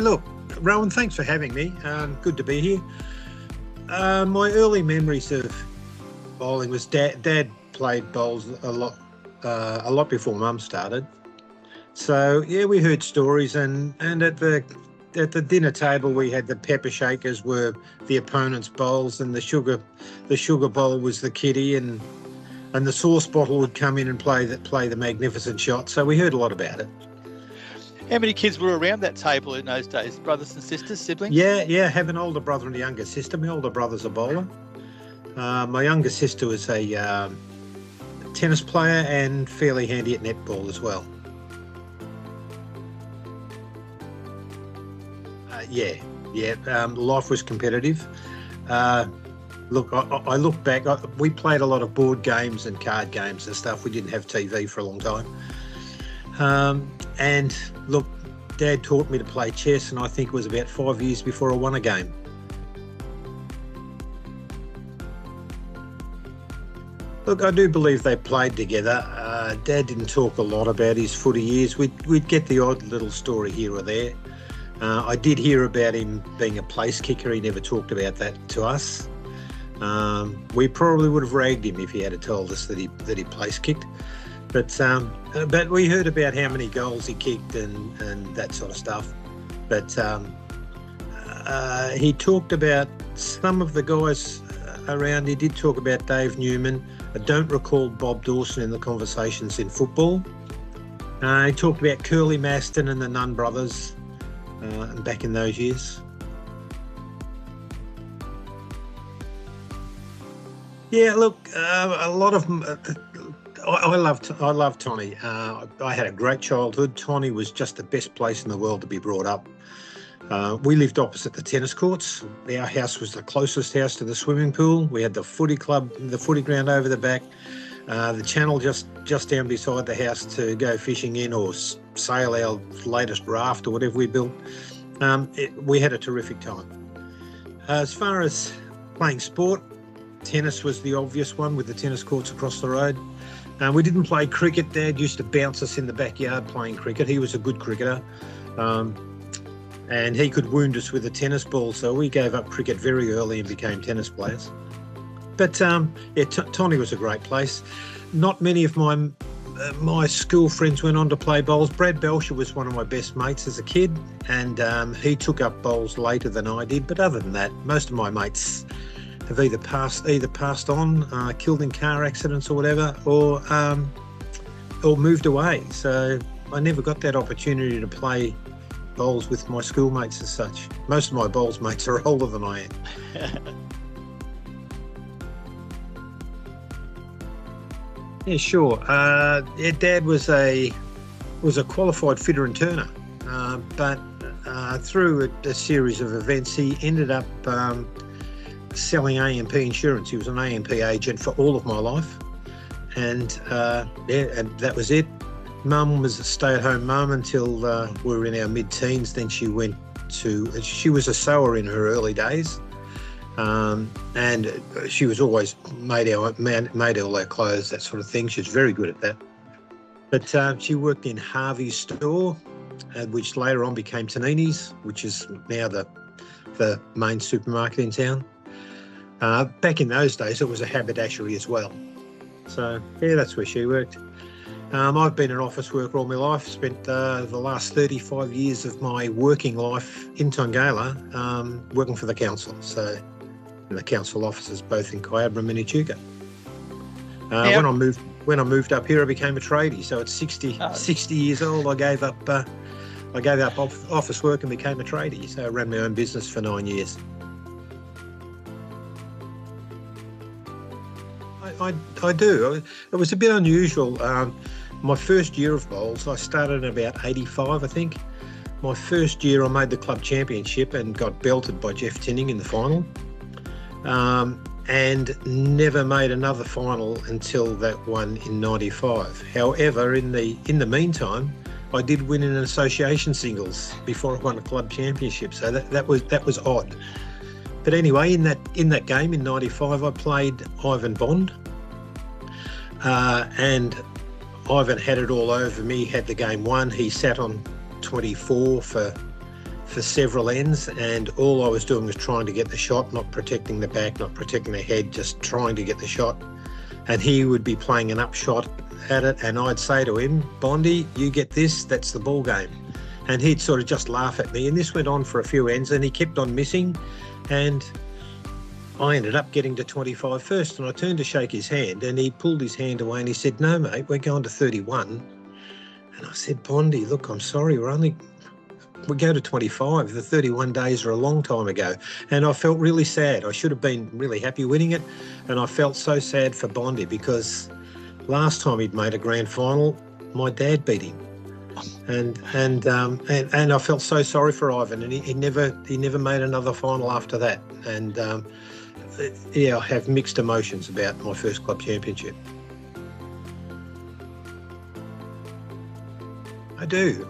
look, Rowan, thanks for having me. Good to be here. My early memories of bowling was Dad played bowls a lot before Mum started. So yeah, we heard stories, and at the dinner table we had the pepper shakers were the opponent's bowls, and the sugar bowl was the kiddie, and the sauce bottle would come in and play the magnificent shot. So we heard a lot about it. How many kids were around that table in those days? Brothers and sisters, siblings? Yeah. Have an older brother and a younger sister. My older brother's a bowler. My younger sister was a tennis player and fairly handy at netball as well. Life was competitive. Look, I look back, we played a lot of board games and card games and stuff. We didn't have TV for a long time. And look, Dad taught me to play chess, and I think it was about 5 years before I won a game. Look, I do believe they played together. Dad didn't talk a lot about his footy years. We'd get the odd little story here or there. I did hear about him being a place kicker. He never talked about that to us. We probably would have ragged him if he had told us that he place kicked. But we heard about how many goals he kicked and that sort of stuff. But he talked about some of the guys around. He did talk about Dave Newman. I don't recall Bob Dawson in the conversations in football. He talked about Curly Maston and the Nunn brothers back in those years. Yeah, look, a lot of I love Tony. I had a great childhood. Tony was just the best place in the world to be brought up. We lived opposite the tennis courts. Our house was the closest house to the swimming pool. We had the footy club, the footy ground over the back, the channel just down beside the house to go fishing in or sail our latest raft or whatever we built. We had a terrific time. As far as playing sport, tennis was the obvious one with the tennis courts across the road. We didn't play cricket. Dad used to bounce us in the backyard playing cricket. He was a good cricketer. And he could wound us with a tennis ball, so we gave up cricket very early and became tennis players. But Tony was a great place. Not many of my school friends went on to play bowls. Brad Belcher was one of my best mates as a kid, and he took up bowls later than I did. But other than that, most of my mates have either passed on, killed in car accidents or whatever, or moved away. So I never got that opportunity to play bowls with my schoolmates as such. Most of my bowls mates are older than I am. Yeah, sure. Dad was a qualified fitter and turner, but through a series of events, he ended up selling A&P insurance. He was an A&P agent for all of my life, and and that was it. Mum was a stay-at-home mum until we were in our mid-teens. Then she was a sewer in her early days, and she was always made all our clothes, that sort of thing. She was very good at that. But she worked in Harvey's store, which later on became Tanini's, which is now the main supermarket in town. Back in those days, it was a haberdashery as well. So yeah, that's where she worked. I've been an office worker all my life. Spent the last 35 years of my working life in Tongala working for the council. So in the council offices both in Kyabram and Echuca. When I moved up here, I became a tradie. So at 60 years old, I gave up office work and became a tradie. So I ran my own business for 9 years. I do. It was a bit unusual. My first year of bowls, I started in about 85, I think. My first year, I made the club championship and got belted by Jeff Tinning in the final, and never made another final until that one in 95. However, in the meantime, I did win in an association singles before I won a club championship. So that was odd. But anyway, in that game in 95, I played Ivan Bond, and Ivan had it all over me. Had the game won. He sat on 24 for for several ends, and all I was doing was trying to get the shot, not protecting the back, not protecting the head, just trying to get the shot. And he would be playing an up shot at it, and I'd say to him, Bondi, you get this, that's the ball game. And he'd sort of just laugh at me, and this went on for a few ends, and he kept on missing, and I ended up getting to 25 first, and I turned to shake his hand, and he pulled his hand away and he said, no, mate, we're going to 31. And I said, Bondi, look, I'm sorry, we go to 25. The 31 days are a long time ago. And I felt really sad. I should have been really happy winning it. And I felt so sad for Bondi because last time he'd made a grand final, my dad beat him. And I felt so sorry for Ivan, and he never made another final after that. And yeah, I have mixed emotions about my first club championship. I do.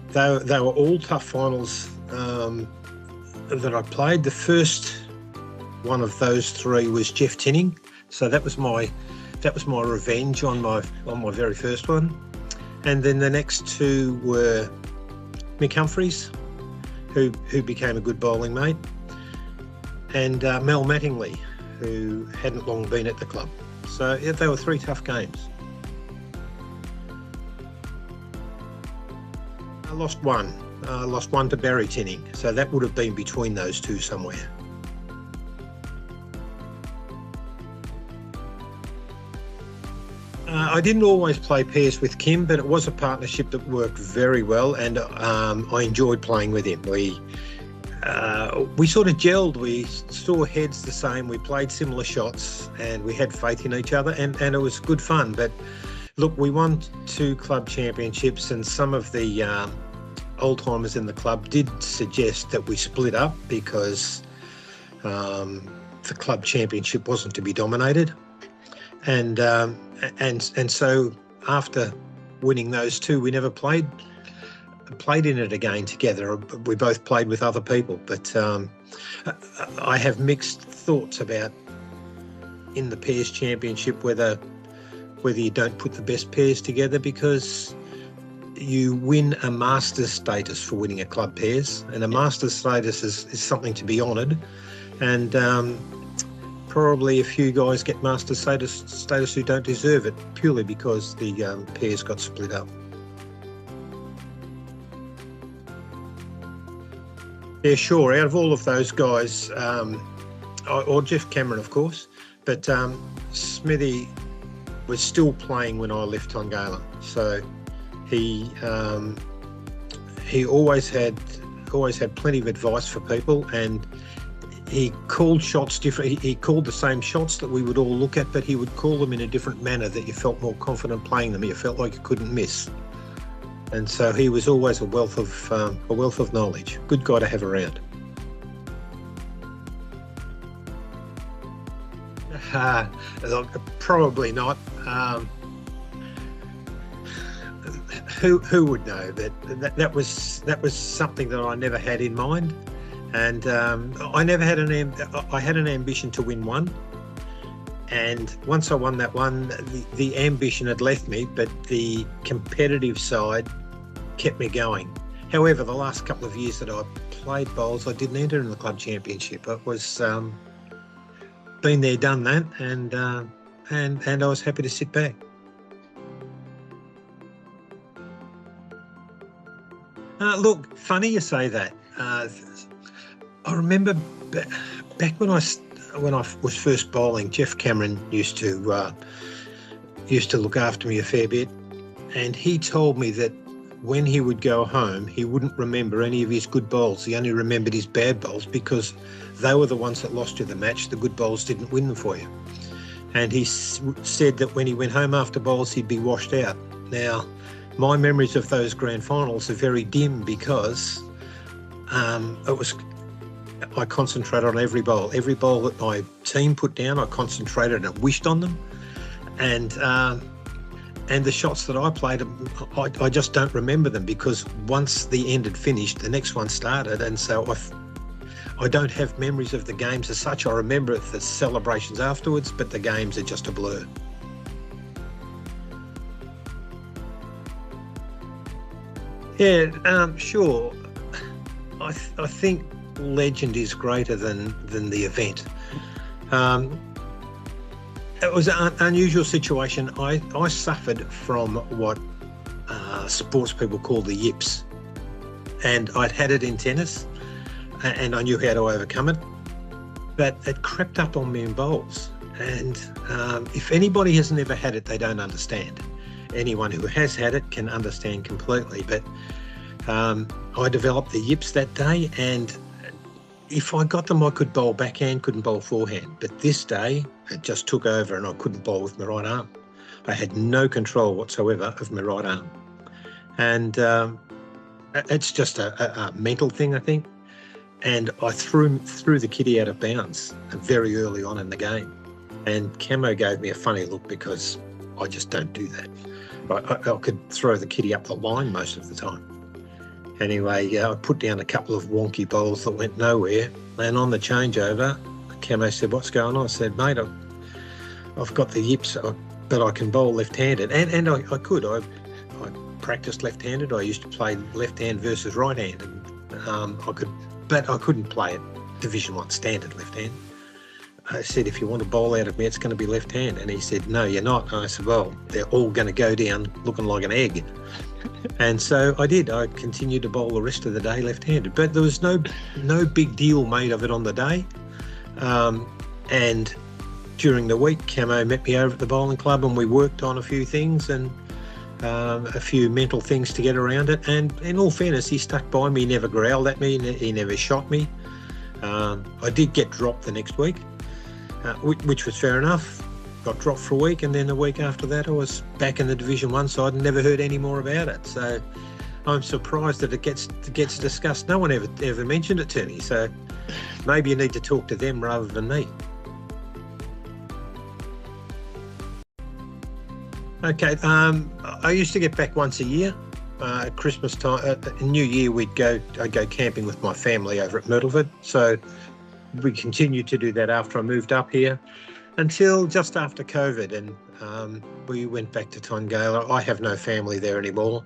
They were all tough finals that I played. The first one of those three was Jeff Tinning, so that was my revenge on my very first one. And then the next two were Mick Humphries, who became a good bowling mate, and Mel Mattingly, who hadn't long been at the club. So yeah, they were three tough games. I lost one to Barry Tinning, so that would have been between those two somewhere. I didn't always play pairs with Kim, but it was a partnership that worked very well, and I enjoyed playing with him. We sort of gelled. We saw heads the same. We played similar shots, and we had faith in each other, and it was good fun. But look, we won 2 club championships, and some of the old-timers in the club did suggest that we split up because the club championship wasn't to be dominated. And so after winning those 2, we never played in it again together. We both played with other people, but I have mixed thoughts about in the pairs championship whether you don't put the best pairs together, because you win a master's status for winning a club pairs, and a master's status is something to be honoured, and probably a few guys get master's status who don't deserve it purely because the pairs got split up. Yeah, sure. Out of all of those guys, or Jeff Cameron, of course, but Smithy was still playing when I left Tongala, so he always had plenty of advice for people, and he called shots different. He called the same shots that we would all look at, but he would call them in a different manner that you felt more confident playing them. You felt like you couldn't miss. And so he was always a wealth of knowledge. Good guy to have around. Look, probably not. Who would know that was something that I never had in mind, and I never had I had an ambition to win one, and once I won that one, the ambition had left me, but the competitive side kept me going. However, the last couple of years that I played bowls, I didn't enter in the club championship. It was been there, done that, and I was happy to sit back. Look, funny you say that. I remember back when I was first bowling, Jeff Cameron used to look after me a fair bit, and he told me that when he would go home, he wouldn't remember any of his good bowls. He only remembered his bad bowls because they were the ones that lost you the match. The good bowls didn't win them for you. And he said that when he went home after bowls, he'd be washed out. Now, my memories of those grand finals are very dim because I concentrated on every bowl. Every bowl that my team put down, I concentrated and wished on them. And the shots that I played, I just don't remember them because once the end had finished, the next one started. And so I don't have memories of the games as such. I remember the celebrations afterwards, but the games are just a blur. Yeah, sure. I think legend is greater than the event. It was an unusual situation. I suffered from what sports people call the yips, and I'd had it in tennis, and I knew how to overcome it, but it crept up on me in bowls. And if anybody has never had it, they don't understand. Anyone who has had it can understand completely, but I developed the yips that day, and if I got them, I could bowl backhand, couldn't bowl forehand. But this day, it just took over and I couldn't bowl with my right arm. I had no control whatsoever of my right arm. And it's just a mental thing, I think. And I threw the kitty out of bounds very early on in the game. And Camo gave me a funny look because I just don't do that. I could throw the kitty up the line most of the time. Anyway, I put down a couple of wonky bowls that went nowhere, and on the changeover, Camo said, "What's going on?" I said, "Mate, I've got the yips, but I can bowl left-handed," and I could. I practiced left-handed. I used to play left-hand versus right-hand, and I could, but I couldn't play it Division 1 standard left-hand. I said, "If you want to bowl out of me, it's going to be left-hand," and he said, "No, you're not." And I said, "Well, they're all going to go down looking like an egg." And so I did. I continued to bowl the rest of the day left-handed, but there was no big deal made of it on the day. And during the week, Camo met me over at the bowling club, and we worked on a few things and a few mental things to get around it. And in all fairness, he stuck by me. He never growled at me. He never shot me. I did get dropped the next week, which was fair enough. Got dropped for a week, and then the week after that I was back in the Division 1 side and never heard any more about it. So I'm surprised that it gets discussed. No one ever mentioned it to me, so maybe you need to talk to them rather than me. Okay, I used to get back once a year. At Christmas time, New Year, I'd go camping with my family over at Myrtleford. So we continued to do that after I moved up here, until just after COVID, and we went back to Tongala. I have no family there anymore.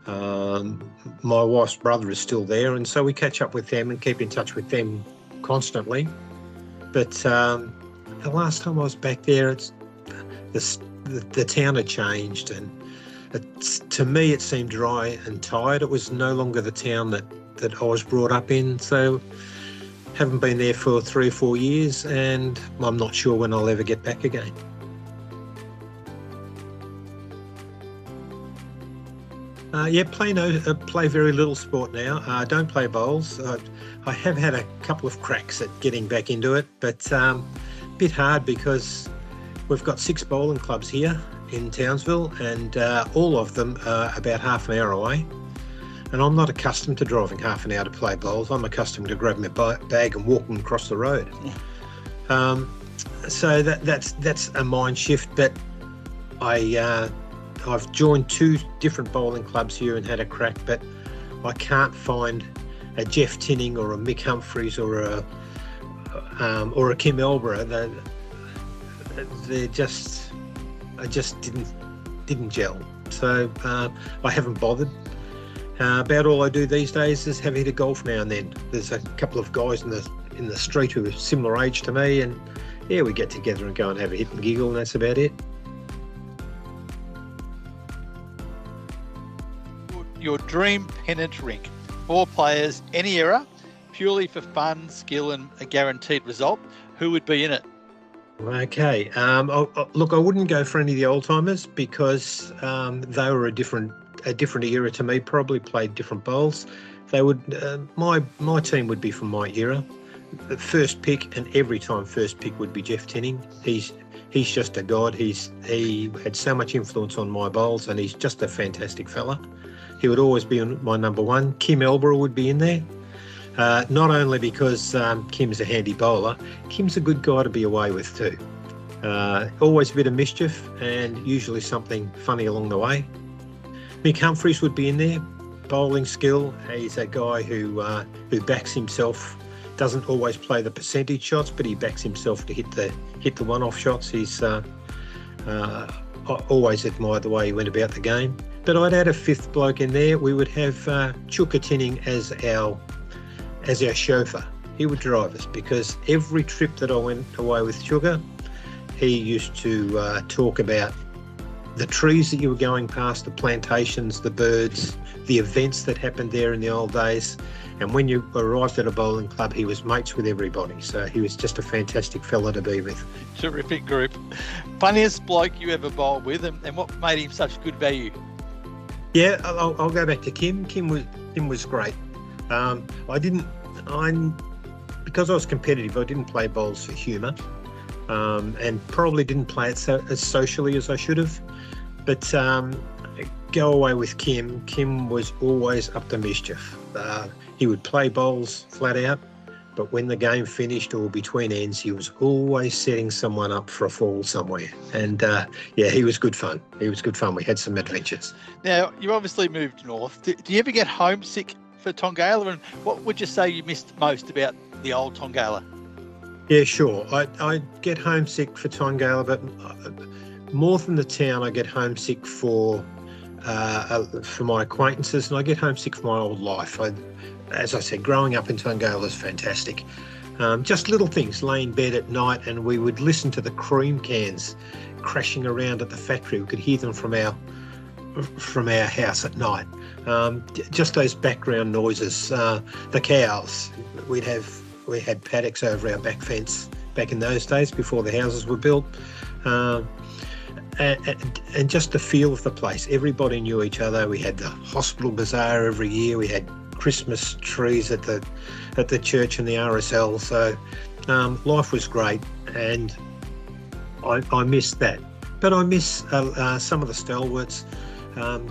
My wife's brother is still there, and so we catch up with them and keep in touch with them constantly. But the last time I was back there, the town had changed, and to me it seemed dry and tired. It was no longer the town that I was brought up in. So haven't been there for 3 or 4 years, and I'm not sure when I'll ever get back again. Play very little sport now. I don't play bowls. I have had a couple of cracks at getting back into it, but a bit hard because we've got 6 bowling clubs here in Townsville, and all of them are about half an hour away. And I'm not accustomed to driving half an hour to play bowls. I'm accustomed to grabbing my bag and walking across the road. So that's a mind shift. But I've joined 2 different bowling clubs here and had a crack, but I can't find a Jeff Tinning or a Mick Humphreys or a Kim Elborough. I just didn't gel. So I haven't bothered. About all I do these days is have a hit of golf now and then. There's a couple of guys in the street who are similar age to me, and yeah, we get together and go and have a hit and giggle, and that's about it. Your dream pennant rink, 4 players, any era, purely for fun, skill, and a guaranteed result. Who would be in it? Okay. Look, I wouldn't go for any of the old timers because they were a different era to me. Probably played different bowls. They would. My team would be from my era. The first pick, and every time first pick would be Jeff Tinning. He's just a god. He had so much influence on my bowls, and he's just a fantastic fella. He would always be my number 1. Kim Elborough would be in there. Not only because Kim's a handy bowler, Kim's a good guy to be away with too. Always a bit of mischief and usually something funny along the way. Mick Humphreys would be in there. Bowling skill. He's a guy who backs himself. Doesn't always play the percentage shots, but he backs himself to hit the one-off shots. He's always admired the way he went about the game. But I'd add a fifth bloke in there. We would have Chuka Tinning as our chauffeur. He would drive us, because every trip that I went away with Chuka, he used to talk about the trees that you were going past, the plantations, the birds, the events that happened there in the old days. And when you arrived at a bowling club, he was mates with everybody. So he was just a fantastic fella to be with. Terrific group. Funniest bloke you ever bowled with, and what made him such good value? Yeah, I'll go back to Kim. Kim was great. Because I was competitive, I didn't play bowls for humour, and probably didn't play it as socially as I should have. But go away with Kim. Kim was always up to mischief. He would play bowls flat out, but when the game finished or between ends, he was always setting someone up for a fall somewhere. And he was good fun. He was good fun. We had some adventures. Now, you obviously moved north. Do you ever get homesick for Tongala, and what would you say you missed most about the old Tongala? Yeah, sure. I get homesick for Tongala, but more than the town, I get homesick for my acquaintances, and I get homesick for my old life. As I said, growing up in Tongala is fantastic. Just little things, lay in bed at night, and we would listen to the cream cans crashing around at the factory. We could hear them from our house at night. Just those background noises. The cows. We had paddocks over our back fence back in those days before the houses were built. And just the feel of the place. Everybody knew each other. We had the hospital bazaar every year. We had Christmas trees at the church and the RSL. So life was great, and I miss that. But I miss some of the stalwarts.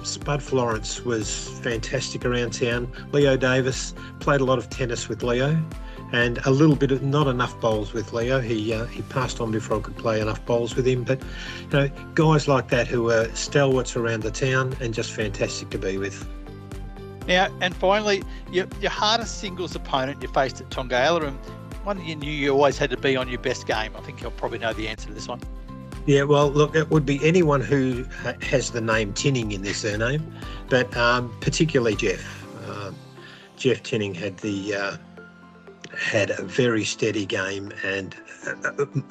Spud Florence was fantastic around town. Leo Davis, played a lot of tennis with Leo, and a little bit of, not enough bowls with Leo. He passed on before I could play enough bowls with him. But guys like that who were stalwarts around the town and just fantastic to be with. Now, and finally, your hardest singles opponent you faced at Tongala, and one you knew you always had to be on your best game. I think you'll probably know the answer to this one. Yeah, well, look, it would be anyone who has the name Tinning in their surname, but particularly Jeff. Jeff Tinning had a very steady game, and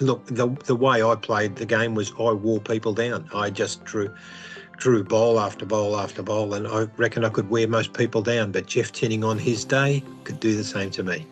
look, the way I played the game was I wore people down. I just drew bowl after bowl after bowl, and I reckon I could wear most people down, but Jeff Tinning on his day could do the same to me.